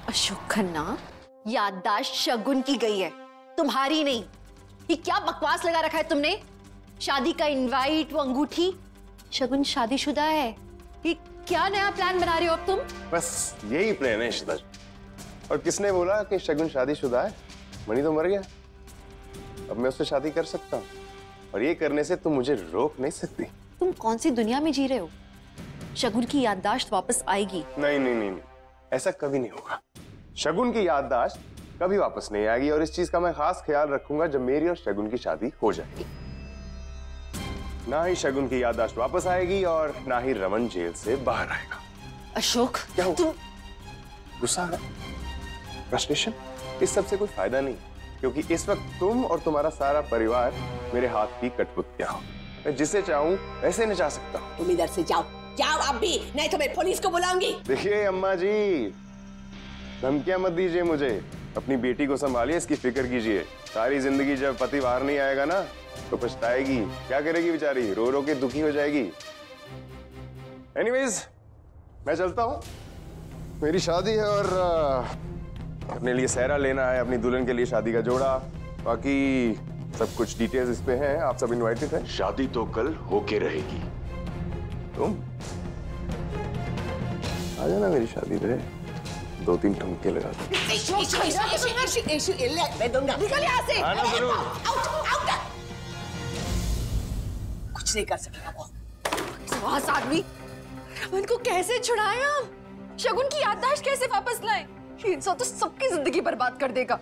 अशोक खन्ना, याददाश्त शगुन की गई है, तुम्हारी नहीं। ये क्या बकवास लगा रखा है तुमने? शादी का इनवाइट, वो अंगूठी। शगुन शादीशुदा है। ये क्या नया प्लान बना रहे हो अब तुम? बस यही प्लान है शिदा। और किसने बोला कि शगुन शादीशुदा है? मणि तो मर गया, अब मैं उससे शादी कर सकता हूँ, और ये करने से तुम मुझे रोक नहीं सकती। तुम कौन सी दुनिया में जी रहे हो? शगुन की याददाश्त वापस आएगी। नहीं नहीं नहीं, ऐसा कभी नहीं होगा। शगुन की याददाश्त कभी वापस नहीं आएगी, और इस चीज का मैं खास ख्याल रखूंगा जब मेरी और शगुन की शादी हो जाएगी। ना ही शगुन की याददाश्त वापस आएगी और ना ही रमन जेल से बाहर आएगा। अशोक, क्या हुआ? तुम गुस्सा आ रहा है? फ्रस्ट्रेशन? इस सब से कोई फायदा नहीं, क्योंकि इस वक्त तुम और तुम्हारा सारा परिवार मेरे हाथ की कठपुतलियां हो। मैं जिसे चाहूं वैसे नचा सकता हूं। तुम इधर से जाओ, जाओ आप भी, नहीं तो मैं पुलिस को बुलाऊंगी। देखिए अम्मा जी, धमकियां मत दीजिए मुझे। अपनी बेटी को संभालिए, इसकी फिक्र कीजिए। सारी जिंदगी जब पति बाहर नहीं आएगा ना तो पछताएगी। क्या करेगी बेचारी? रो रो के दुखी हो जाएगी। एनीवेज, मैं चलता हूं, मेरी शादी है और अपने लिए सेहरा लेना है, अपनी दुल्हन के लिए शादी का जोड़ा। बाकी सब कुछ डिटेल्स इस पे हैं, आप सब इनवाइटेड हैं। शादी तो कल होके रहेगी। तुम आ जाना मेरी शादी पे, 2-3 ठुमके लगा दो। मैं दूंगा। निकल यहाँ से। आना जरूर। कुछ नहीं कर सकेगा वो। बकवास आदमी। रमन को कैसे छुड़ाएं हम? शगुन की याददाश्त कैसे वापस लाएं? ये इंसान तो सबकी जिंदगी बर्बाद कर देगा।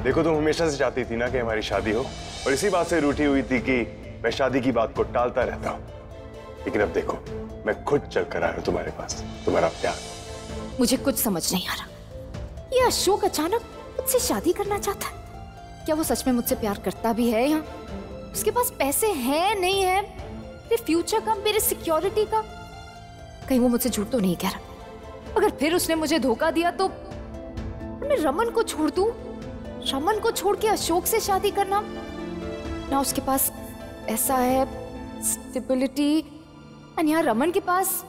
देखो, तुम हमेशा से चाहती थी ना कि हमारी शादी हो, और इसी बात से रूठी हुई थी कि मैं शादी की बात को टालता रहता हूँ। लेकिन अब देखो, मैं खुद चल कर आया हूँ तुम्हारे पास, तुम्हारा प्यार। मुझे कुछ समझ नहीं आ रहा। ये अशोक अचानक मुझसे शादी करना चाहता है? क्या वो सच में मुझसे प्यार करता भी है? या उसके पास पैसे हैं, नहीं है, मेरे फ्यूचर का, मेरे सिक्योरिटी का? कहीं वो मुझसे झूठ तो नहीं कह रहा? अगर फिर उसने मुझे धोखा दिया तो मैं रमन को छोड़ दूं? रमन को छोड़ के अशोक से शादी करना? ना उसके पास ऐसा है स्टेबिलिटी, और यहाँ रमन के पास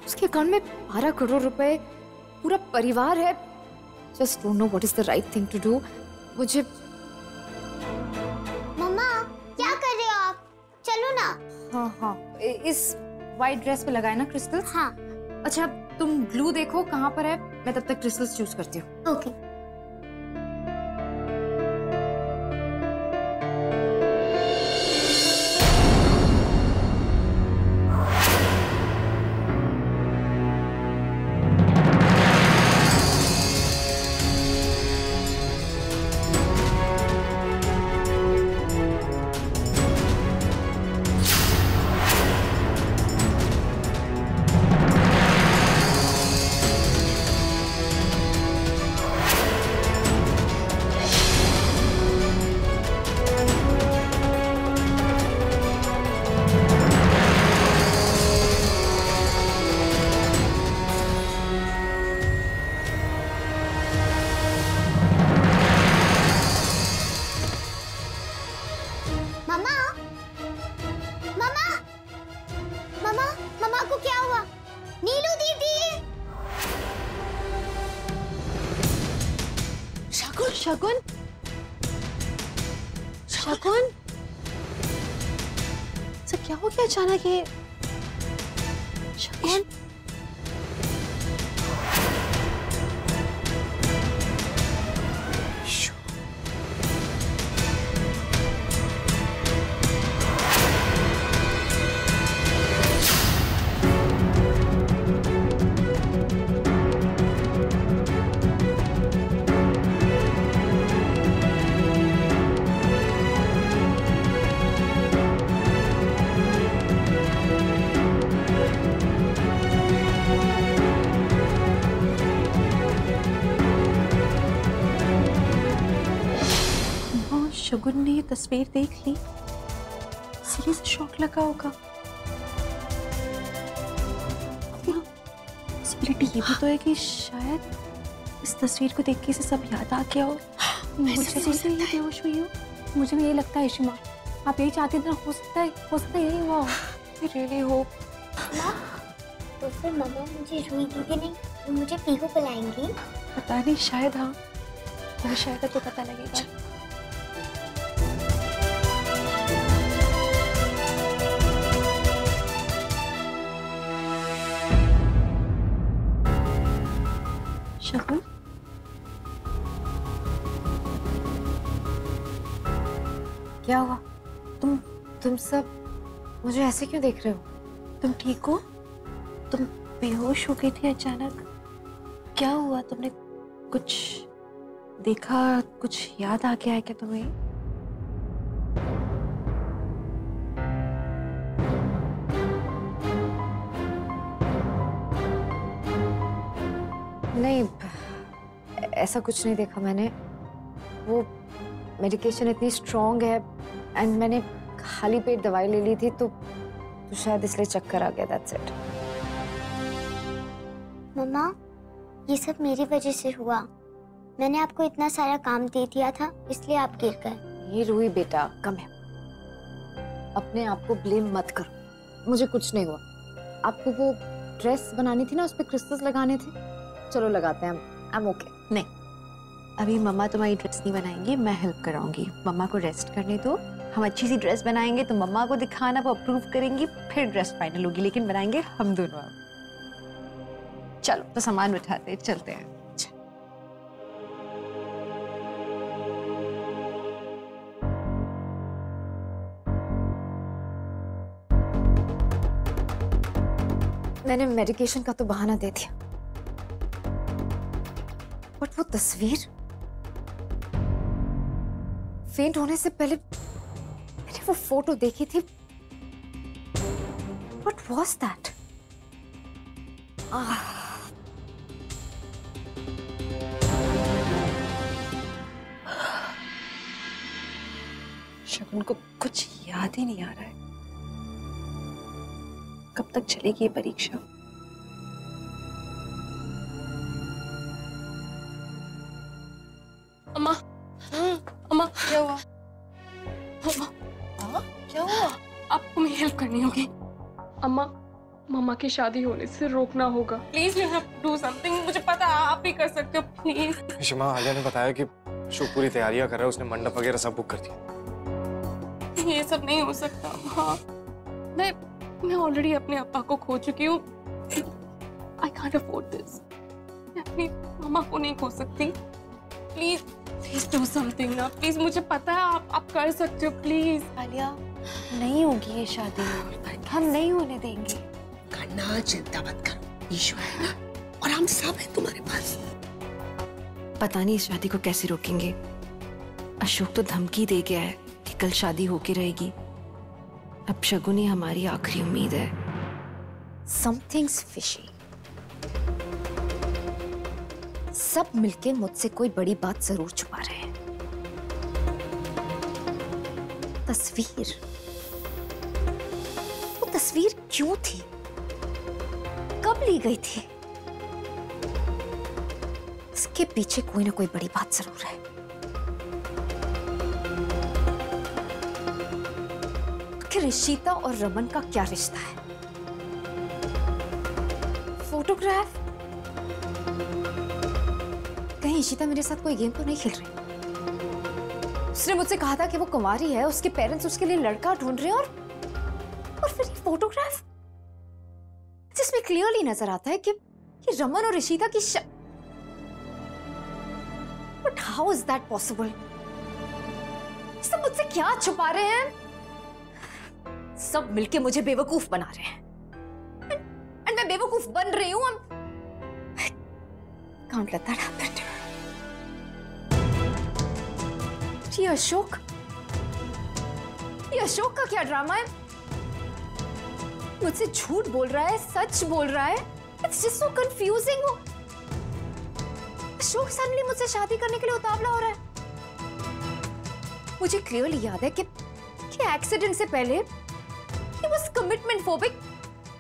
उसके अकाउंट में 12 करोड़ रुपए, पूरा परिवार है। Just don't know what is the right thing to do. मुझे मम्मा, क्या कर रहे हो आप? चलो ना। हाँ हाँ, इस वाइट ड्रेस पे लगाए ना क्रिस्टल? हाँ। अच्छा, तुम ग्लू देखो कहाँ पर है, मैं तब तक क्रिस्टल्स चूज करती हूँ। ओके। शगुन, शगुन, सर क्या हो गया अचानक? ये शगुन, शगुन ने ये तस्वीर देख ली, इसीलिए से शौक लगा होगा। पॉसिबिलिटी ये भी तो है कि शायद इस तस्वीर को देख के इसे सब याद आ गया हो, मुझे ये बेहोश हुई हो। मुझे भी ये लगता है इशिमा, आप यही चाहती थी ना, हो सकता है यही हुआ। Really hope. तो फिर मम्मा मुझे रोएगी कि नहीं? वो मुझे पीहू पिलाएंगी? पता नहीं, शायद हाँ, वो शायद तो पता लगेगा। शगुन, क्या हुआ? तुम सब मुझे ऐसे क्यों देख रहे हो? तुम ठीक हो? तुम बेहोश हो गई थी अचानक, क्या हुआ? तुमने कुछ देखा, कुछ याद आ गया है क्या तुम्हें? नहीं, ऐसा कुछ नहीं देखा मैंने। वो मेडिकेशन इतनी स्ट्रॉन्ग है एंड मैंने खाली पेट दवाई ले ली थी, तो शायद इसलिए चक्कर आ गया। That's it. मम्मा, ये सब मेरी वजह से हुआ। मैंने आपको इतना सारा काम दे दिया था, इसलिए आप गिर गए। ये रूही बेटा, कम है, अपने आप को ब्लेम मत करो। मुझे कुछ नहीं हुआ। आपको वो ड्रेस बनानी थी ना, उस पे क्रिस्टल्स लगाने थे, चलो लगाते हैं। I am okay. नहीं, अभी मम्मा तुम्हारी ड्रेस नहीं बनाएंगी, मैं हेल्प कराऊंगी। मम्मा को रेस्ट करने दो, हम अच्छी सी ड्रेस बनाएंगे तो मम्मा को दिखाना, वो अप्रूव करेंगी, फिर ड्रेस फाइनल होगी, लेकिन बनाएंगे हम दोनों। चलो तो सामान उठाते चलते हैं। मैंने मेडिकेशन का तो बहाना दे दिया, बट वो तस्वीर, फेंट होने से पहले मैंने वो फोटो देखी थी। What was that? शगुन को कुछ याद ही नहीं आ रहा है। कब तक चलेगी ये परीक्षा? अम्मा, अम्मा, क्या हुआ? अम्मा, क्या हुआ? आपको मेरी हेल्प करनी होगी। अम्मा, मामा की शादी होने से रोकना होगा। Please you have to do something. मुझे पता है आप भी कर सकते हो, प्लीज। शिमा, आलिया ने बताया कि शो पूरी तैयारियां कर रहा है, उसने मंडप वगैरह सब बुक कर दिया। ये सब नहीं हो सकता। हाँ, मैं ऑलरेडी अपने अप्पा को खो चुकी हूँ। I can't afford this. मैं अपनी मामा को नहीं खो सकती। प्लीज प्लीज डू समथिंग ना, प्लीज। मुझे पता है आप कर सकते हो, प्लीज। आलिया, नहीं होगी ये शादी, हम नहीं होने देंगे। करना, चिंता मत कर, ईशु है ना, और हम सब हैं तुम्हारे पास। पता नहीं इस शादी को कैसे रोकेंगे। अशोक तो धमकी दे गया है कि कल शादी होके रहेगी। अब शगुन ही हमारी आखिरी उम्मीद है। Something's fishy। सब मिलके मुझसे कोई बड़ी बात जरूर छुपा रहे हैं। तस्वीर, वो तस्वीर क्यों थी? कब ली गई थी? इसके पीछे कोई ना कोई बड़ी बात जरूर है। आखिर ईशिता और रमन का क्या रिश्ता है? फोटोग्राफ? कहीं ईशिता मेरे साथ कोई गेम तो नहीं खेल रही? उसने मुझसे कहा था कि वो कुंवारी है, उसके पेरेंट्स उसके लिए लड़का ढूंढ रहे हैं, और फिर ये फोटोग्राफ जिसमें क्लियरली नजर आता है कि रमन और ईशिता की but how is that possible? सब मुझसे क्या छुपा रहे हैं? सब मिलके मुझे बेवकूफ बना रहे हैं, एंड मैं बेवकूफ बन रही हूं। Can't let that happen. ये अशोक का क्या ड्रामा है? मुझसे झूठ बोल रहा है, सच बोल रहा है? It's just so confusing। Ashok suddenly मुझसे शादी करने के लिए उतावला हो रहा है। मुझे क्लियरली याद है कि एक्सीडेंट से पहले he was commitment phobic,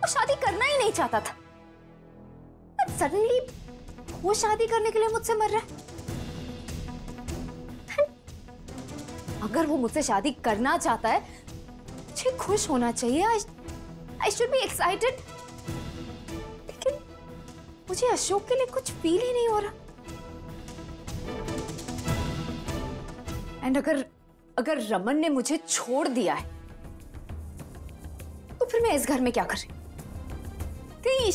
वो शादी करना ही नहीं चाहता था। But suddenly वो शादी करने के लिए मुझसे मर रहा है। अगर वो मुझसे शादी करना चाहता है मुझे खुश होना चाहिए। आई शुड बी एक्साइटेड, लेकिन मुझे अशोक के लिए कुछ फील ही नहीं हो रहा। एंड अगर रमन ने मुझे छोड़ दिया है तो फिर मैं इस घर में क्या कर रही हूं? कहीं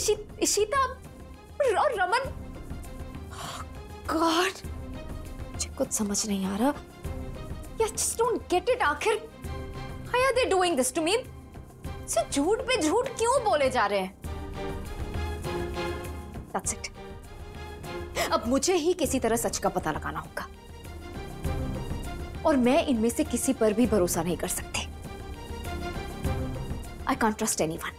इशिता और रमन, गॉड मुझे कुछ समझ नहीं आ रहा। I just don't get it। आखिर why are they doing this to me? से झूठ पे झूठ क्यों बोले जा रहे हैं? That's it। अब मुझे ही किसी तरह सच का पता लगाना होगा, और मैं इनमें से किसी पर भी भरोसा नहीं कर सकती। I can't trust anyone।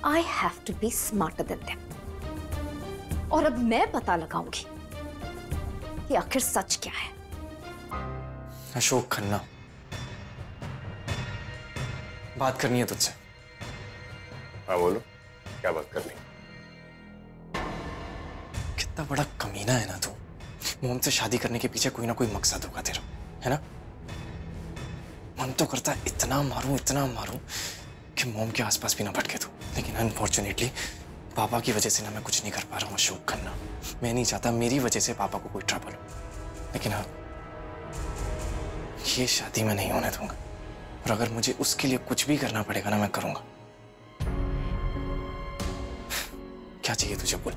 I have to be smarter than them। और अब मैं पता लगाऊंगी कि आखिर सच क्या है। अशोक खन्ना, बात करनी है तुझसे। हाँ बोलो, क्या बात करनी? कितना बड़ा कमीना है ना तू। मोम से शादी करने के पीछे कोई ना कोई मकसद होगा तेरा, है ना? मन तो करता है इतना मारूं कि मोम के आसपास भी ना भटके तू, लेकिन अनफॉर्चुनेटली पापा की वजह से ना मैं कुछ नहीं कर पा रहा हूँ अशोक खन्ना। मैं नहीं चाहता मेरी वजह से पापा को कोई ट्रबल हो, लेकिन हाँ, ये शादी मैं नहीं होने दूंगा, और अगर मुझे उसके लिए कुछ भी करना पड़ेगा ना, मैं करूंगा। क्या चाहिए तुझे, बोल।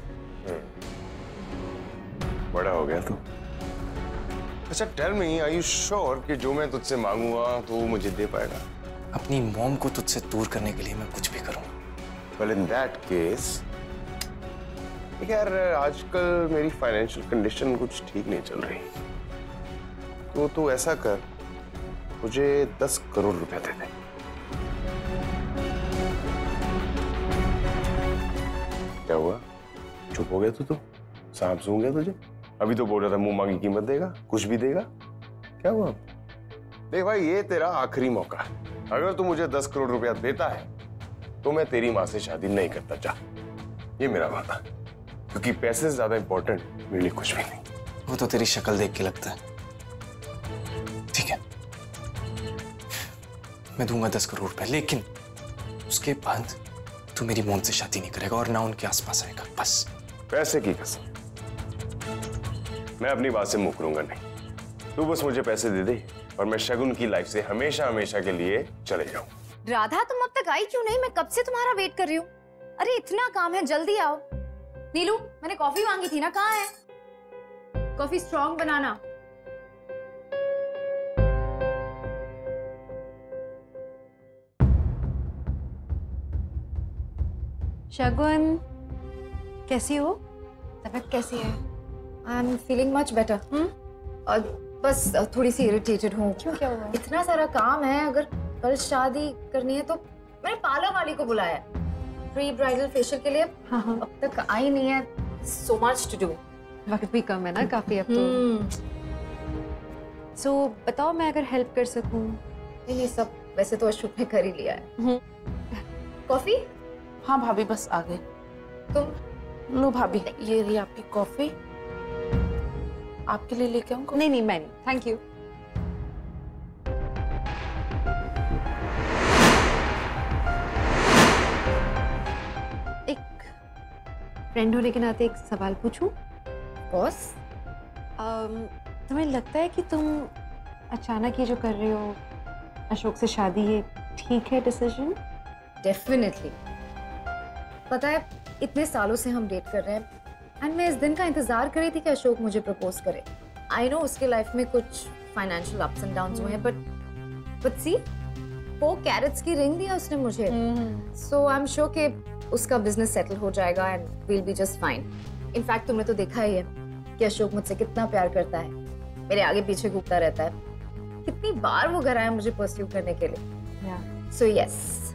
बड़ा हो गया तू। अच्छा tell me, are you sure कि जो मैं तुझसे मांगूंगा तो वो मुझे दे पाएगा? अपनी मॉम को तुझसे दूर करने के लिए मैं कुछ भी करूंगा। Well, in that case, यार आजकल मेरी फाइनेंशियल कंडीशन कुछ ठीक नहीं चल रही, तो तू ऐसा कर, मुझे 10 करोड़ रुपया दे दे। क्या हुआ, चुप हो गया तू? सांप सूंघ गया तुझे? अभी तो बोल रहा था मुंह मांगी कीमत देगा, कुछ भी देगा। क्या हुआ? देख भाई, ये तेरा आखिरी मौका है। अगर तू मुझे 10 करोड़ रुपया देता है तो मैं तेरी माँ से शादी नहीं करता। जा, ये मेरा वादा, क्योंकि पैसे से ज्यादा इंपॉर्टेंट मेरे लिए कुछ भी नहीं। वो तो तेरी शक्ल देख के लगता है। ठीक है, मैं दूंगा 10 करोड़ रुपए, लेकिन उसके बाद तू मेरी मोम से शादी नहीं करेगा और ना उनके आसपास आएगा, बस। पैसे की कसम, मैं अपनी बात से मुकरूंगा नहीं। तू बस मुझे पैसे दे दे और मैं शगुन की लाइफ से हमेशा हमेशा के लिए चले जाऊं। राधा, तुम अब तक आई क्यों नहीं? मैं कब से तुम्हारा वेट कर रही हूँ। अरे इतना काम है, जल्दी आओ। नीलू, मैंने कॉफी मांगी थी ना, कहाँ है? कॉफी स्ट्रॉन्ग बनाना। शगुन, कैसी हो? तबीयत कैसी है? I am feeling much better. और बस थोड़ी सी इरिटेटेड हूँ। क्यों, क्या हुआ? इतना सारा काम है, अगर कल शादी करनी है तो मैंने पार्लर वाली को बुलाया है प्री ब्राइडल फेशियल के लिए। हाँ। अब तक आई नहीं है। So much to do. वक्त भी कम है ना काफी अब तो। सो बताओ, मैं अगर हेल्प कर सकूं? नहीं, सब वैसे तो अशोक ने कर ही लिया है। कॉफी? हाँ भाभी, बस आ गए। तुम लो भाभी, ये रही आपकी कॉफी। आपके लिए लेके आऊँ? नहीं, मैं नहीं, थैंक यू। एक फ्रेंड होने के नाते एक सवाल पूछूं? बॉस, तुम्हें लगता है कि तुम अचानक ये जो कर रहे हो अशोक से शादी, ये ठीक है डिसीजन? डेफिनेटली। पता है, इतने सालों से हम डेट कर रहे हैं एंड मैं इस दिन का इंतजार कर रही थी कि अशोक मुझे प्रपोज करे। आई नो उसके लाइफ में कुछ फाइनेंशियल अप्स एंड डाउन्स हुए हैं, बट सी 4 कैरेट्स की रिंग दिया उसने मुझे। सो आई एम श्योर कि उसका बिजनेस सेटल हो जाएगा and we'll be just fine. In fact तुमने तो देखा ही है कि अशोक मुझसे कितना प्यार करता है, मेरे आगे पीछे घूमता रहता है। कितनी बार वो घर आया मुझे परस्यू करने के लिए। So yes,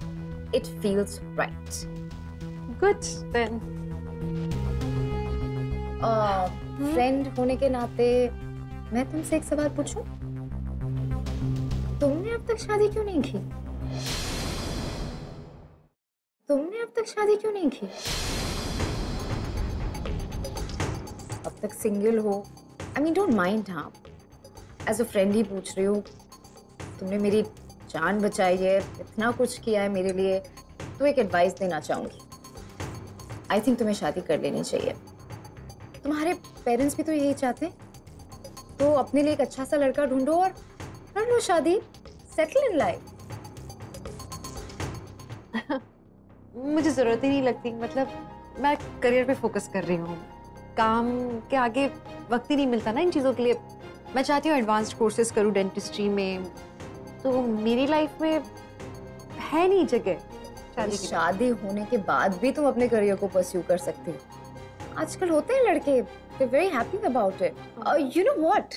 it feels right. Good then. Friend होने के नाते मैं तुमसे एक सवाल पूछूं? तुमने अब तक शादी क्यों नहीं की? अब तक सिंगल हो? I mean don't mind. हाँ, एज अ फ्रेंड ही पूछ रही हूँ। तुमने मेरी जान बचाई है, इतना कुछ किया है मेरे लिए, तो एक एडवाइस देना चाहूंगी। आई थिंक तुम्हें शादी कर लेनी चाहिए। तुम्हारे पेरेंट्स भी तो यही चाहते हैं, तो अपने लिए एक अच्छा सा लड़का ढूंढो और कर लो शादी, सेटल इन लाइफ। मुझे जरूरत ही नहीं लगती, मतलब मैं करियर पे फोकस कर रही हूँ, काम के आगे वक्त ही नहीं मिलता ना इन चीज़ों के लिए। मैं चाहती हूँ एडवांस्ड कोर्सेज करूँ डेंटिस्ट्री में, तो मेरी लाइफ में है नहीं जगह शादी की। शादी होने के बाद भी तुम अपने करियर को परस्यू कर सकते हो। आजकल होते हैं लड़के, they very happy about it. You know what,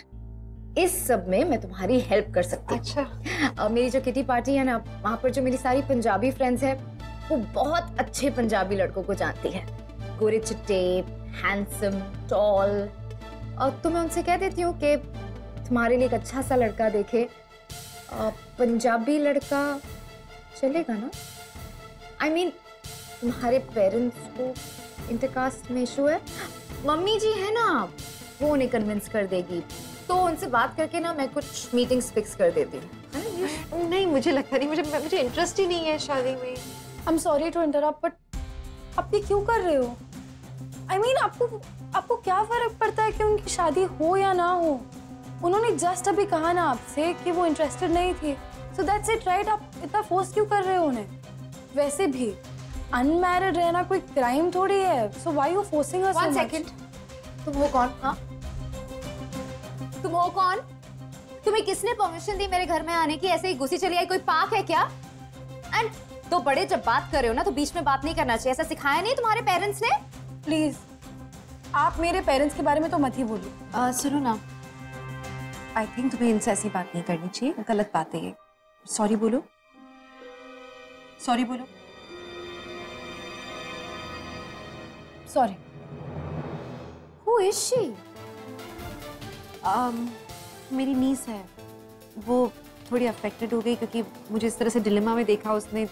इस सब में मैं तुम्हारी हेल्प कर सकती हूँ। अच्छा। मेरी जो किटी पार्टी है ना, वहाँ पर जो मेरी सारी पंजाबी फ्रेंड्स हैं, वो बहुत अच्छे पंजाबी लड़कों को जानती है, गोरे चिट्टे, हैंडसम, टॉल। और तो मैं उनसे कह देती हूँ कि तुम्हारे लिए एक अच्छा सा लड़का देखे। पंजाबी लड़का चलेगा ना? आई मीन तुम्हारे पेरेंट्स को इंटरकास्ट में इशू है, मम्मी जी है ना, वो उन्हें कन्विंस कर देगी, तो उनसे बात करके ना मैं कुछ मीटिंग्स फिक्स कर देती हूँ। नहीं, मुझे लगता नहीं, मुझे इंटरेस्ट ही नहीं है शादी में। I am sorry to interrupt, but आप ये क्यों कर रहे हो? आई मीन आपको क्या फर्क पड़ता है कि उनकी शादी हो या ना हो? उन्होंने जस्ट अभी कहा ना आपसे कि वो इंटरेस्टेड नहीं थी, सो दैट्स इट, राइट? आप इतना फोर्स क्यों कर रहे हो उन्हें? वैसे भी अनमैरिड रहना कोई क्राइम थोड़ी है, so why you forcing us? One second, तुम हो कौन? हाँ, तुम हो कौन? तुम्हें किसने परमिशन दी मेरे घर में आने की? ऐसे ही घुसी चली आई? कोई पार्क है क्या? एंड तो बड़े जब बात कर रहे हो ना, तो बीच में बात नहीं करना चाहिए, ऐसा सिखाया नहीं तुम्हारे पेरेंट्स ने? प्लीज आप मेरे पेरेंट्स के बारे में तो मत ही बोलिए। सुनो ना, आई थिंक तुम्हें इनसे ऐसी बात नहीं करनी चाहिए, गलत बात है ये। सॉरी बोलो, सॉरी बोलो। सॉरी। Who is she? मेरी नीस है, वो थोड़ी अफेक्टेड हो गई क्योंकि मुझे इस तरह से डिलेमा में देखा उसने।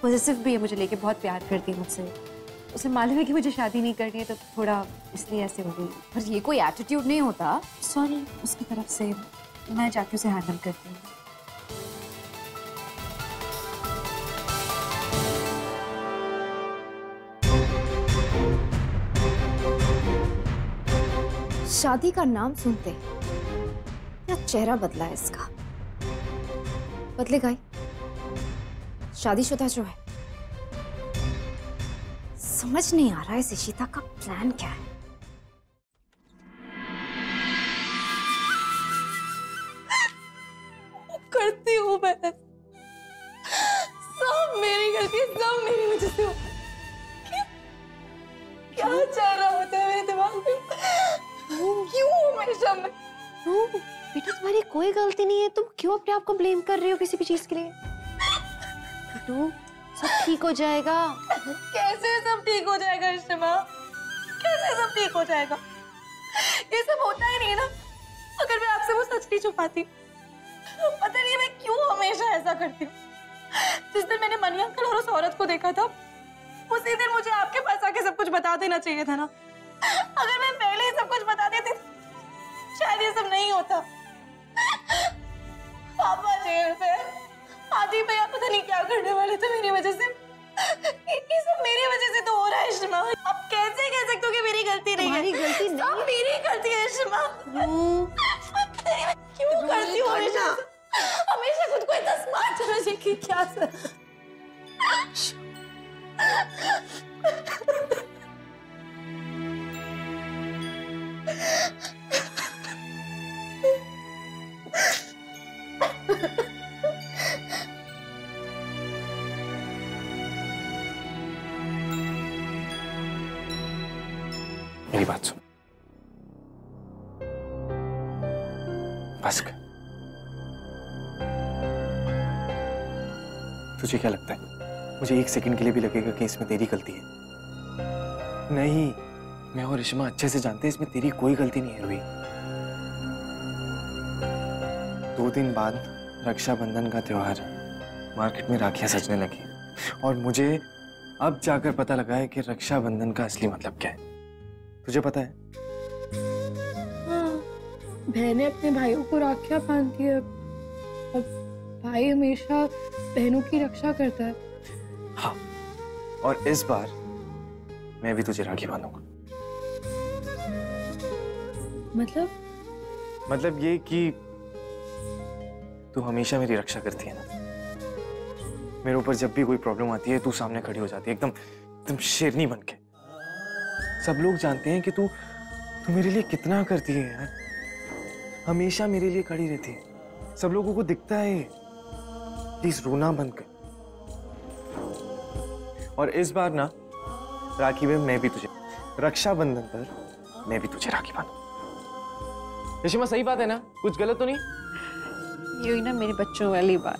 पॉजिटिव भी है मुझे लेके, बहुत प्यार करती है मुझसे, उसे मालूम है कि मुझे शादी नहीं करनी है, तो थोड़ा इसलिए ऐसे हो गई। पर ये कोई एटीट्यूड नहीं होता। सॉरी उसकी तरफ से, मैं जाके उसे हैंडल करती हूँ। शादी का नाम सुनते या चेहरा बदला है इसका? बदलेगा ही। शादीशुदा जो है, समझ नहीं आ रहा है इस इशिता का प्लान क्या है। करती हूँ मैं, सब मेरी गलती, सब मेरी वजह से। क्या चल रहा होता है मेरे दिमाग में? क्यों हमेशा मैं? बेटा तुम्हारी कोई गलती नहीं है, तुम क्यों अपने आप को ब्लेम कर रही हो किसी भी चीज के लिए? बेटू सब ठीक हो जाएगा। कैसे सब ठीक हो जाएगा इश्मा? कैसे सब ठीक हो जाएगा? ये सब होता ही नहीं ना अगर मैं आपसे वो सच नहीं छुपाती। पता नहीं मैं क्यों हमेशा ऐसा करती हूँ। जिस दिन मैंने मनी अंकल और उस औरत को देखा था, उसी दिन मुझे आपके पास आके सब कुछ बता देना चाहिए था ना। अगर मैं पहले ही सब कुछ बता देती शायद ये सब नहीं होता। पापा जेल पे, आदि भैया पता नहीं क्या करने वाले थे मेरी वजह से। ये सब मेरी वजह से तो हो रहा है इश्मा। आप कैसे कह सकते हो कि मेरी गलती नहीं है? तुम्हारी गलती नहीं सब मेरी गलती है इश्मा। क्यों करती हूँ हमेशा खुद को इतना स्मार्ट समझे कि क्या सर? मेरी बात सुन, बस कर। तुझे क्या लगता है मुझे एक सेकंड के लिए भी लगेगा कि इसमें तेरी गलती है? नहीं, मैं और इश्मा अच्छे से जानते हैं इसमें तेरी कोई गलती नहीं है रूही। 2 दिन बाद रक्षाबंधन का त्योहार, मार्केट में राखियां सजने लगी और मुझे अब जाकर पता लगा है कि रक्षाबंधन का असली मतलब क्या है। तुझे पता है? हाँ, बहनें अपने भाइयों को राखियां बांधती है और भाई हमेशा बहनों की रक्षा करता है। हाँ, और इस बार मैं भी तुझे राखी बांधूंगा। मतलब ये कि तू हमेशा मेरी रक्षा करती है ना। मेरे ऊपर जब भी कोई प्रॉब्लम आती है तू सामने खड़ी हो जाती है, एकदम एकदम शेरनी बन के। सब लोग जानते हैं कि तू मेरे लिए कितना करती है यार, हमेशा मेरे लिए खड़ी रहती है। सब लोगों को दिखता है। प्लीज रोना बंद कर। और इस बार ना राखी में मैं भी तुझे, रक्षाबंधन पर मैं भी तुझे राखी बांधूंगा। रेशिमा सही बात है ना, कुछ गलत तो नहीं? यही ना मेरे बच्चों वाली बात।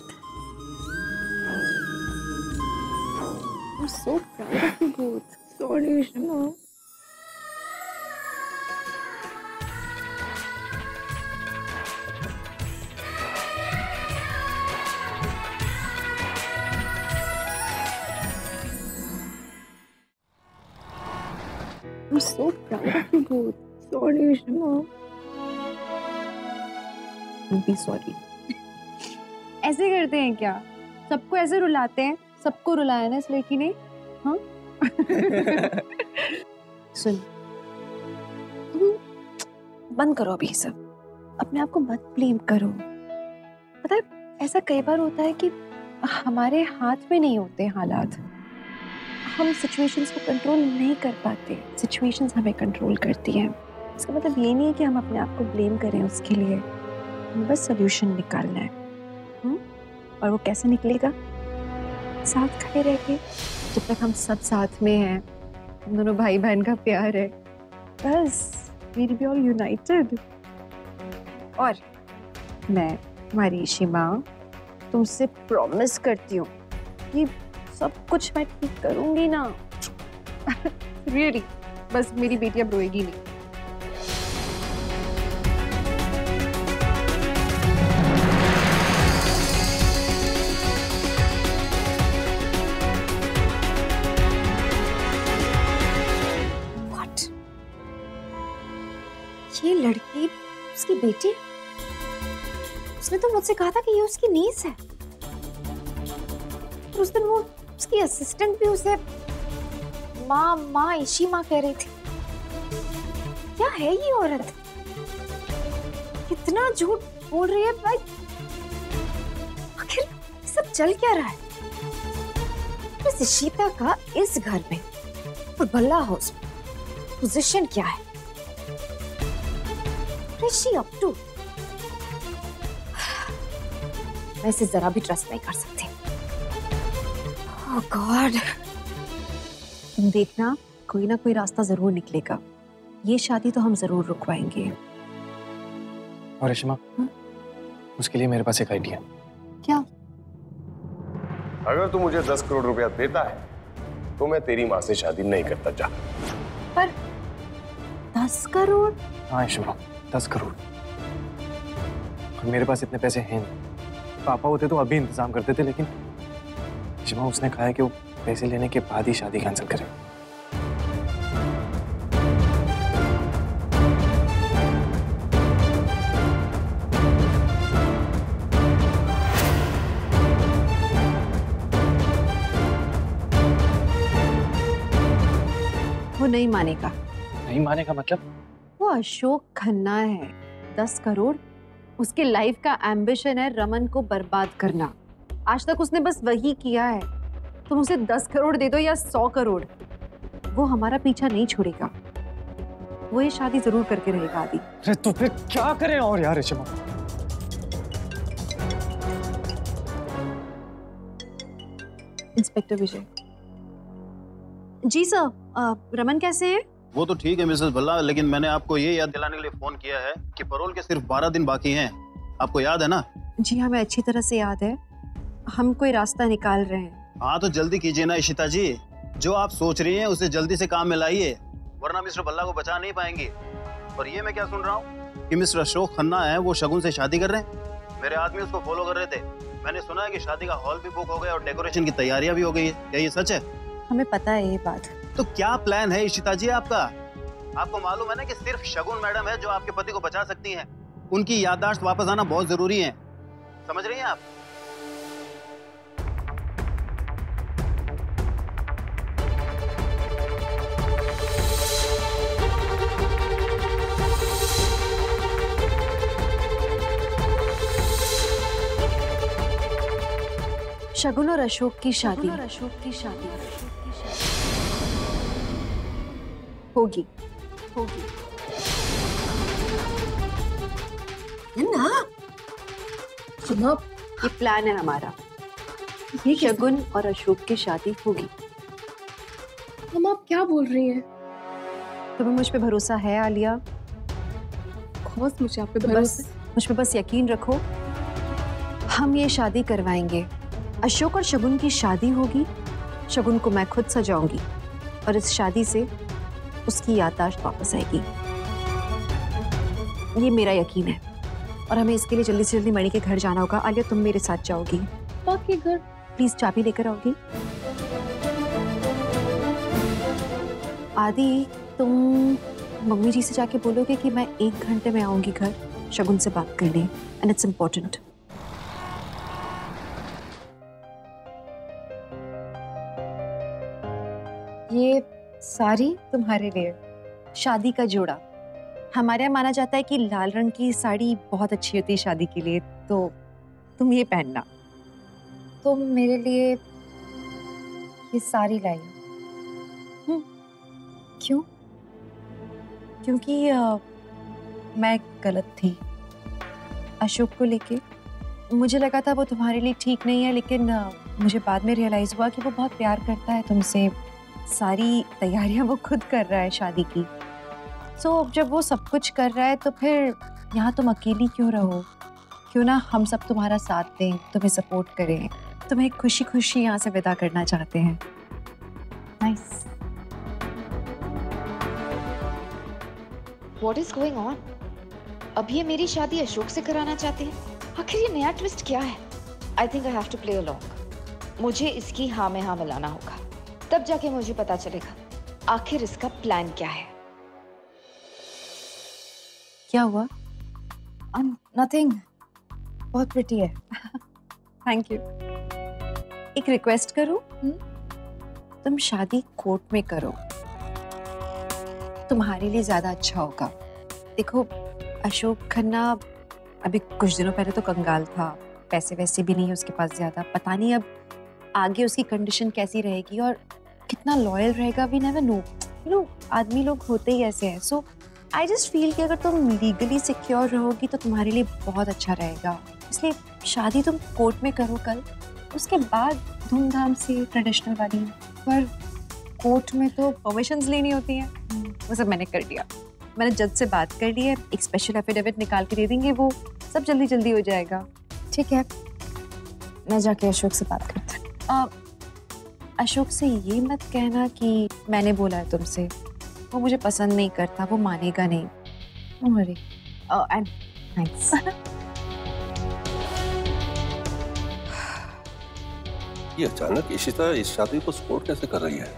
I'm so proud of you both. Sorry, Reshima. I'm so proud of you both. Sorry, Reshima. Be sorry. ऐसे करते हैं क्या? सबको ऐसे रुलाते हैं? सबको रुलाया ना इस लड़की ने? हाँ? सुन, तुम बंद करो अभी सब। अपने आप को मत ब्लेम करो। पता है, ऐसा कई बार होता है कि हमारे हाथ में नहीं होते हालात। हम सिचुएशंस को कंट्रोल नहीं कर पाते, सिचुएशंस हमें कंट्रोल करती हैं। इसका मतलब ये नहीं है कि हम अपने आप को ब्लेम करें उसके लिए। बस सोल्यूशन निकालना है। और वो कैसे निकलेगा? साथ खड़े रह के। जब तक हम सब साथ में हैं, हम दोनों भाई बहन का प्यार है, बस we'll be all united। और मैं तुम्हारी शीमा तुमसे प्रॉमिस करती हूँ कि सब कुछ मैं ठीक करूंगी ना। Really, बस मेरी बेटी अब रोएगी नहीं। ये लड़की उसकी बेटी? उसने तो मुझसे कहा था कि ये उसकी नीस है। और उस दिन वो उसकी असिस्टेंट भी उसे माँ ईशी माँ कह रही थी। क्या है ये औरत? कितना झूठ बोल रही है भाई। आखिर सब चल क्या रहा है? इस इशिता का इस घर में और भल्ला हाउस में पोजीशन क्या है? Up to? मैं इसे जरा भी ट्रस्ट नहीं कर सकती। Oh God! तुम देखना, कोई ना कोई रास्ता जरूर निकलेगा। ये शादी तो हम जरूर रुकवाएंगे। और रेशिमा, उसके लिए मेरे पास एक आइडिया। क्या? अगर तू मुझे 10 करोड़ रुपया देता है तो मैं तेरी माँ से शादी नहीं करता। जा। पर 10 करोड़? हाँ रेशिमा, 10 करोड़। और मेरे पास इतने पैसे हैं नहीं। पापा होते तो अभी इंतजाम करते थे, लेकिन रेशिमा उसने कहा है कि वो पैसे लेने के बाद ही शादी कैंसिल करे। वो नहीं मानेगा। नहीं मानेगा मतलब? वो अशोक खन्ना है। 10 करोड़ उसके लाइफ का एम्बिशन है, रमन को बर्बाद करना। आज तक उसने बस वही किया है। तुम उसे 10 करोड़ दे दो या 100 करोड़, वो हमारा पीछा नहीं छोड़ेगा। वो ये शादी जरूर करके रहेगा आदि। अरे तो फिर क्या करें और यार रेशिमा? इंस्पेक्टर विजय जी सर, रमन कैसे है? वो तो ठीक है मिसेस भल्ला, लेकिन मैंने आपको ये याद दिलाने के लिए फोन किया है कि पैरोल के सिर्फ 12 दिन बाकी हैं। आपको याद है ना? जी हमें अच्छी तरह से याद है। हम कोई रास्ता निकाल रहे हैं। हाँ तो जल्दी कीजिए ना इशिता जी। जो आप सोच रही हैं उसे जल्दी से काम में लाइए, वरना मिस्टर भल्ला को बचा नहीं पाएंगी। और ये मैं क्या सुन रहा हूँ कि मिस्टर अशोक खन्ना है वो शगुन से शादी कर रहे हैं। मेरे आदमी उसको फॉलो कर रहे थे। मैंने सुना है कि शादी का हॉल भी बुक हो गया और डेकोरेशन की तैयारियां भी हो गई है। क्या ये सच है? हमें पता है ये बात। तो क्या प्लान है इशिता जी आपका? आपको मालूम है ना कि सिर्फ शगुन मैडम है जो आपके पति को बचा सकती हैं। उनकी याददाश्त वापस आना बहुत जरूरी है, समझ रही हैं आप? शगुन और अशोक की शादी होगी। ना सुनो, ये प्लान है हमारा। शगुन और अशोक की शादी होगी। मम्मा आप क्या बोल रही हैं? तुम्हें मुझ पे भरोसा है आलिया? बस मुझे आप पे तो भरोसा बस मुझ पे बस यकीन रखो, हम ये शादी करवाएंगे। अशोक और शगुन की शादी होगी, शगुन को मैं खुद सजाऊंगी और इस शादी से उसकी याददाश्त वापस आएगी। ये मेरा यकीन है और हमें इसके लिए जल्दी से जल्दी मणि के घर जाना होगा। आलिया तुम मेरे साथ जाओगी? बाकी घर प्लीज चाबी लेकर आओगी। आदि तुम मम्मी जी से जाके बोलोगे कि मैं 1 घंटे में आऊंगी घर शगुन से बात करने, एंड इट्स इम्पोर्टेंट। ये साड़ी तुम्हारे लिए, शादी का जोड़ा। हमारे यहाँ माना जाता है कि लाल रंग की साड़ी बहुत अच्छी होती है शादी के लिए, तो तुम ये पहनना। तुम मेरे लिए ये साड़ी लाई। क्यों? क्योंकि मैं गलत थी अशोक को लेके। मुझे लगा था वो तुम्हारे लिए ठीक नहीं है, लेकिन मुझे बाद में रियलाइज हुआ कि वो बहुत प्यार करता है तुमसे। सारी तैयारियां वो खुद कर रहा है शादी की। सो जब वो सब कुछ कर रहा है तो फिर यहाँ तुम अकेली क्यों रहो? क्यों ना हम सब तुम्हारा साथ दें, तुम्हें सपोर्ट करें, तुम्हें खुशी खुशी यहाँ से विदा करना चाहते हैं। Nice. What is going on? अब ये मेरी शादी अशोक से कराना चाहते हैं? आखिर ये नया ट्विस्ट क्या है? I think I have to play along. मुझे इसकी हाँ में हाँ मिलाना होगा, तब जाके मुझे पता चलेगा आखिर इसका प्लान क्या है। क्या हुआ? Nothing. बहुत प्रिटी है। Thank you. एक रिक्वेस्ट करूं? तुम शादी कोर्ट में करो, तुम्हारे लिए ज्यादा अच्छा होगा। देखो अशोक खन्ना अभी कुछ दिनों पहले तो कंगाल था, पैसे वैसे भी नहीं है उसके पास ज्यादा। पता नहीं अब आगे उसकी कंडीशन कैसी रहेगी और कितना लॉयल रहेगा, we never know. You know आदमी लोग होते ही ऐसे हैं। सो आई जस्ट फील कि अगर तुम लीगली सिक्योर रहोगी तो तुम्हारे लिए बहुत अच्छा रहेगा। इसलिए शादी तुम कोर्ट में करो कल, उसके बाद धूमधाम से ट्रेडिशनल वाली। पर कोर्ट में तो परमिशंस लेनी होती हैं, वो सब मैंने कर लिया। मैंने जज से बात कर ली है, एक स्पेशल एफिडेविट निकाल के दे देंगे, वो सब जल्दी जल्दी हो जाएगा। ठीक है, मैं जाके अशोक से बात करती हूँ। अशोक से ये मत कहना कि मैंने बोला है तुमसे, वो मुझे पसंद नहीं करता, वो मानेगा नहीं। Don't worry. And thanks. ये अचानक इशिता इस शादी को सपोर्ट कैसे कर रही है?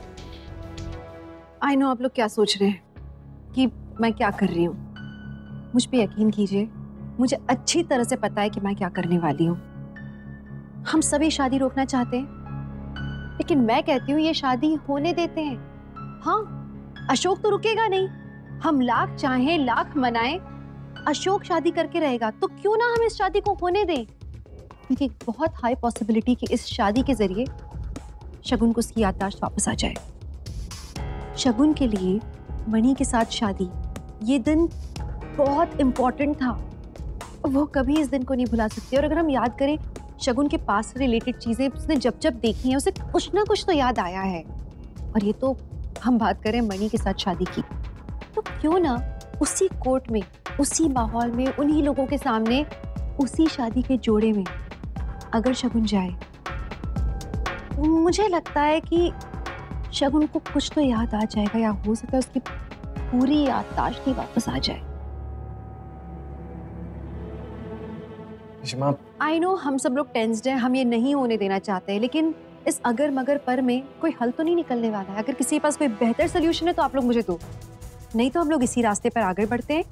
आई नो आप लोग क्या सोच रहे हैं कि मैं क्या कर रही हूँ। मुझ पे यकीन कीजिए, मुझे अच्छी तरह से पता है कि मैं क्या करने वाली हूँ। हम सभी शादी रोकना चाहते हैं, लेकिन मैं कहती हूँ ये शादी होने देते हैं। हाँ, अशोक तो रुकेगा नहीं, हम लाख चाहें लाख मनाएं, अशोक शादी करके रहेगा, तो क्यों ना हम इस शादी को होने दें। क्योंकि एक बहुत हाई पॉसिबिलिटी कि इस शादी के जरिए शगुन को उसकी याददाश्त वापस आ जाए। शगुन के लिए मणि के साथ शादी, ये दिन बहुत इंपॉर्टेंट था, वो कभी इस दिन को नहीं भुला सकती। और अगर हम याद करें शगुन के पास से रिलेटेड चीजें उसने जब जब देखी हैं, उसे कुछ ना कुछ तो याद आया है। और ये तो हम बात करें मणि के साथ शादी की, तो क्यों ना उसी कोर्ट में, उसी माहौल में, उन्हीं लोगों के सामने, उसी शादी के जोड़े में अगर शगुन जाए, मुझे लगता है कि शगुन को कुछ तो याद आ जाएगा, या हो सकता है उसकी पूरी याददाश्त ही वापस आ जाए। आई नो हम सब लोग टेंस्ड हैं, हम ये नहीं होने देना चाहते हैं, लेकिन इस अगर मगर पर में कोई हल तो नहीं निकलने वाला है। अगर किसी के पास कोई बेहतर सोल्यूशन है तो आप लोग मुझे दो, नहीं तो हम लोग इसी रास्ते पर आगे बढ़ते हैं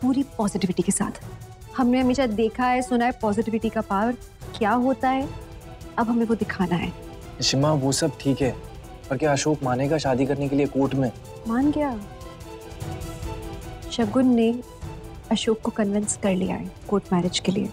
पूरी पॉजिटिविटी के साथ। हमने हमेशा देखा है, सुना है पॉजिटिविटी का पावर क्या होता है, अब हमें वो दिखाना है। शिमा वो सब ठीक है, पर क्या अशोक मानेगा शादी करने के लिए कोर्ट में? मान गया। शगुन ने अशोक को कन्विंस कर लिया है कोर्ट मैरिज के लिए।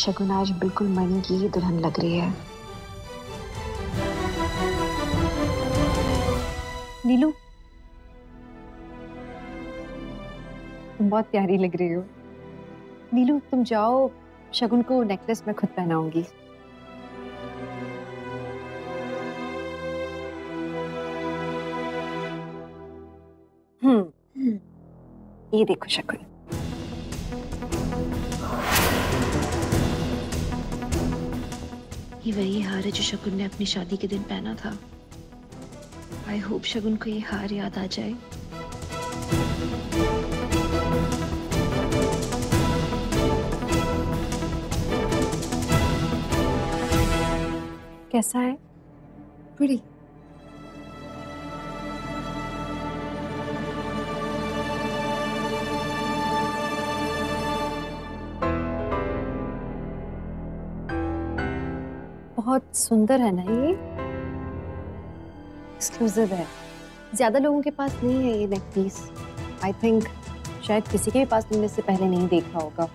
शगुन आज बिल्कुल मन की दुल्हन लग रही है। नीलू, तुम बहुत प्यारी लग रही हो। नीलू, तुम जाओ, शगुन को नेकलेस मैं खुद पहनाऊंगी। ये देखो शगुन। ये वही हार है जो शगुन ने अपनी शादी के दिन पहना था। आई होप शगुन को ये हार याद आ जाए। कैसा है? प्रीटी। बहुत सुंदर है ना ये? एक्सक्लूसिव है, ज्यादा लोगों के पास नहीं है ये नेकपीस। आई थिंक शायद किसी के भी पास तुमने इससे पहले नहीं देखा होगा।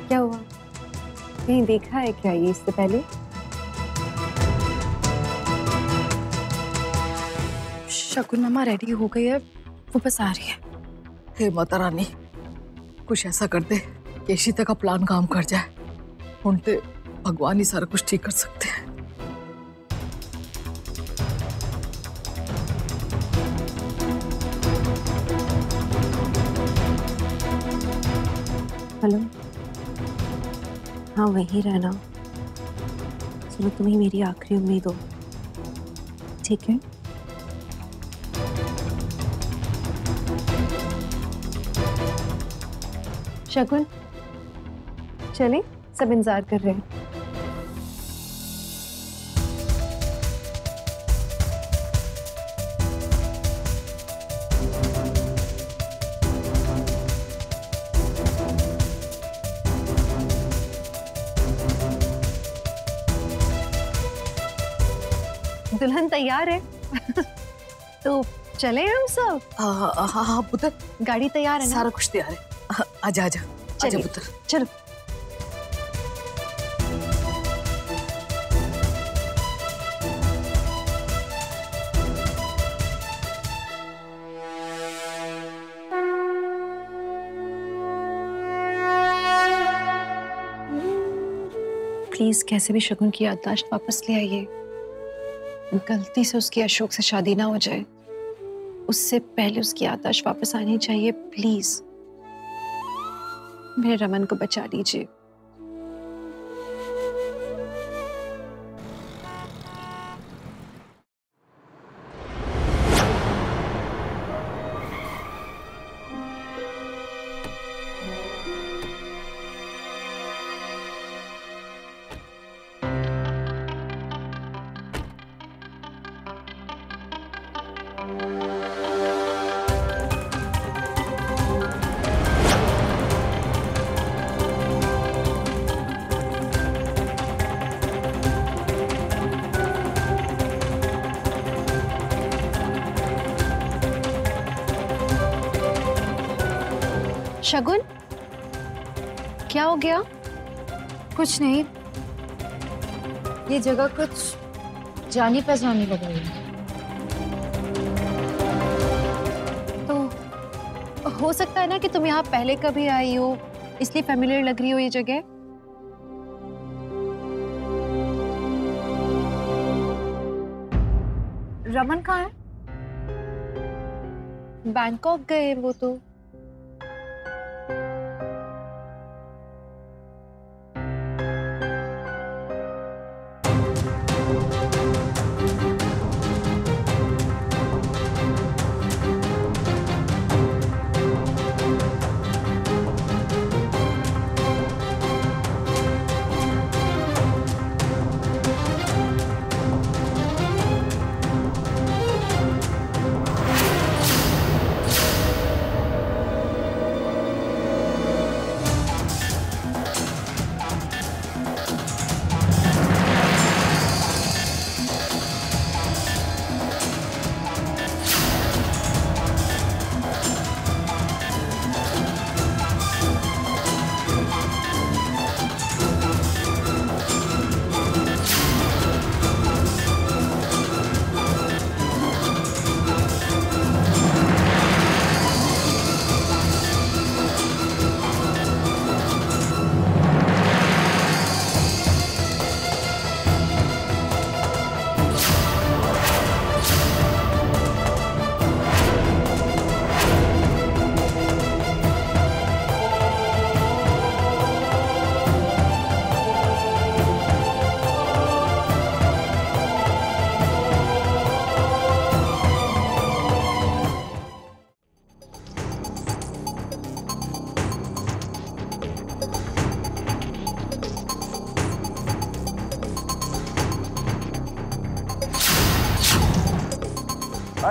क्या हुआ, कहीं देखा है क्या ये इससे पहले? शगुन मामा रेडी हो गई है, वो बस आ रही है। हे माता रानी, कुछ ऐसा कर दे कि इशिता का प्लान काम कर जाए। उनते भगवान ही सारा कुछ ठीक कर सकते हैं। हेलो, हाँ वहीं रहना। सुनो, तुम्हें मेरी आखिरी उम्मीद हो, ठीक है? शगुन, चले, सब इंतजार कर रहे हैं। दुल्हन तैयार है। तो चले हम सब? हाँ पुत्र, गाड़ी तैयार है ना? सारा कुछ तैयार है। आजा आजा आजा पुत्र, चलो। प्लीज कैसे भी शगुन की याददाश्त वापस ले आइए। गलती से उसकी अशोक से शादी ना हो जाए, उससे पहले उसकी याददाश्त वापस आनी चाहिए। प्लीज मेरे रमन को बचा लीजिए। शगुन, क्या हो गया? कुछ नहीं, ये जगह कुछ जानी पहचानी लग रही है। तो हो सकता है ना कि तुम यहाँ पहले कभी आई हो, इसलिए फेमिलियर लग रही हो ये जगह। रमन कहाँ है? बैंकॉक गए वो तो।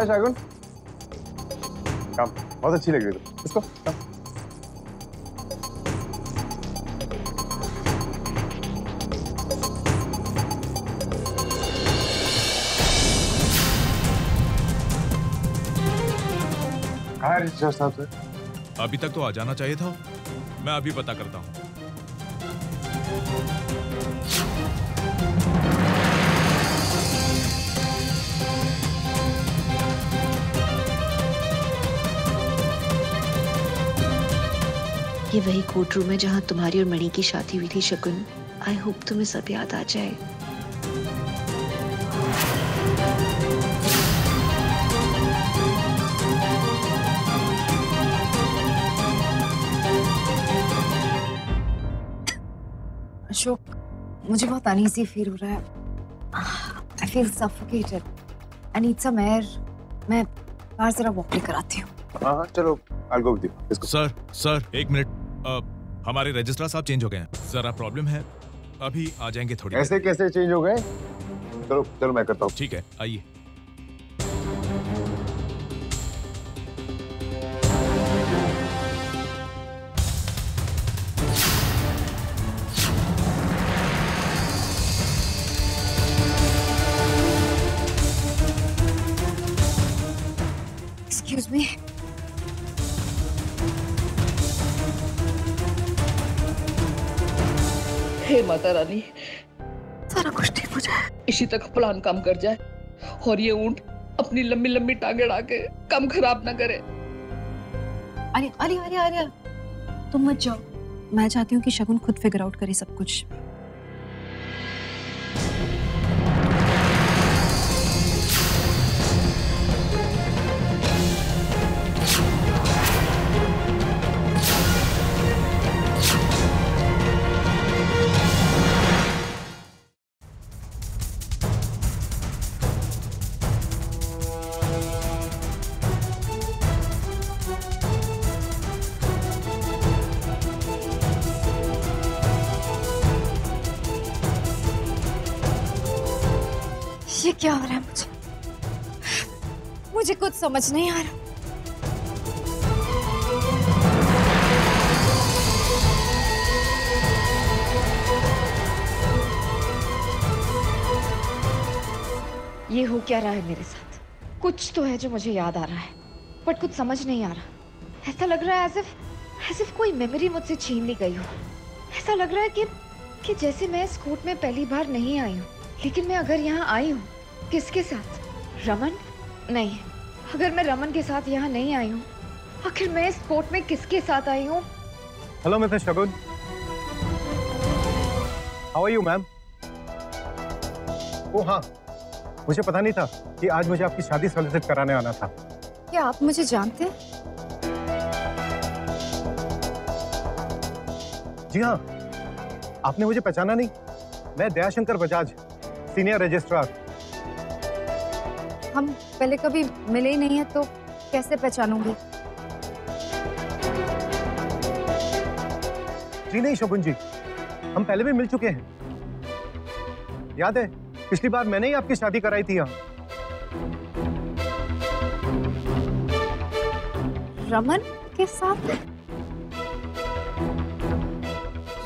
हाय शगुन, कम, बहुत अच्छी लग रही है तुम, इसको कम। कहाँ है रजिस्ट्रार साहब सर? अभी तक तो आ जाना चाहिए था, मैं अभी पता करता हूँ। ये वही कोर्ट रूम है जहाँ तुम्हारी और मणि की शादी हुई थी शगुन। आई होप तुम्हें सब याद आ जाए। अशोक, मुझे बहुत अनईजी फील हो रहा है। I feel suffocated. I need some air. मैं बाहर जरा वॉक लेकर आती हूँ। हाँ चलो, I'll go with you. Let's go. Sir एक मिनट, हमारे रजिस्ट्रार साहब चेंज हो गए हैं, जरा प्रॉब्लम है, अभी आ जाएंगे थोड़ी देर। ऐसे कैसे चेंज हो गए? चलो चलो मैं करता हूँ। ठीक है, आइए। Excuse me. हे माता रानी, सारा कुछ ठीक हो जाए, इशिता का प्लान काम कर जाए और ये ऊंट अपनी लंबी लंबी टांगे अड़ा के काम खराब ना करे। आर्या, तुम मत जाओ। मैं चाहती हूँ कि शगुन खुद फिगर आउट करे सब कुछ। ये क्या हो रहा है? मुझे कुछ समझ नहीं आ रहा। ये हो क्या रहा है मेरे साथ? कुछ तो है जो मुझे याद आ रहा है, बट कुछ समझ नहीं आ रहा। ऐसा लग रहा है as if कोई मेमोरी मुझसे छीन ली गई हो। ऐसा लग रहा है कि जैसे मैं इस कोर्ट में पहली बार नहीं आई हूँ, लेकिन मैं अगर यहाँ आई हूँ किसके साथ? रमन? नहीं, अगर मैं रमन के साथ यहाँ नहीं आई हूँ, आखिर मैं इस कोर्ट में किसके साथ आई हूँ? Hello mister Shagun, how are you ma'am? Oh हाँ, मुझे पता नहीं था कि आज मुझे आपकी शादी सॉलिसिट कराने आना था। क्या आप मुझे जानते हैं? जी हाँ, आपने मुझे पहचाना नहीं? मैं दयाशंकर बजाज, सीनियर रजिस्ट्रार। हम पहले कभी मिले ही नहीं है, तो कैसे पहचानूंगी? जी नहीं शगुन जी, हम पहले भी मिल चुके हैं। याद है पिछली बार मैंने ही आपकी शादी कराई थी यहाँ। रमन के साथ?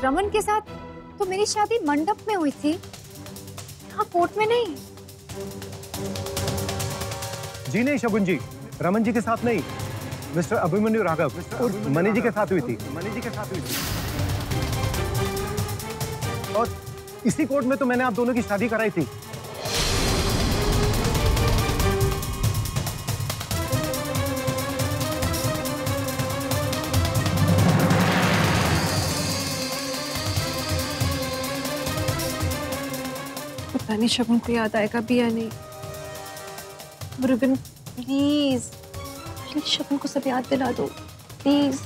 रमन के साथ तो मेरी शादी मंडप में हुई थी, यहाँ कोर्ट में नहीं। जी नहीं शगुन जी, रमन जी के साथ नहीं, मिस्टर अभिमन्यु राघव और मणि जी के साथ हुई थी। और इसी कोर्ट में तो मैंने आप दोनों की शादी कराई थी। पता नहीं शगुन को याद आएगा भी या नहीं। मुरुगन प्लीज शगुन को सब याद दिला दो प्लीज।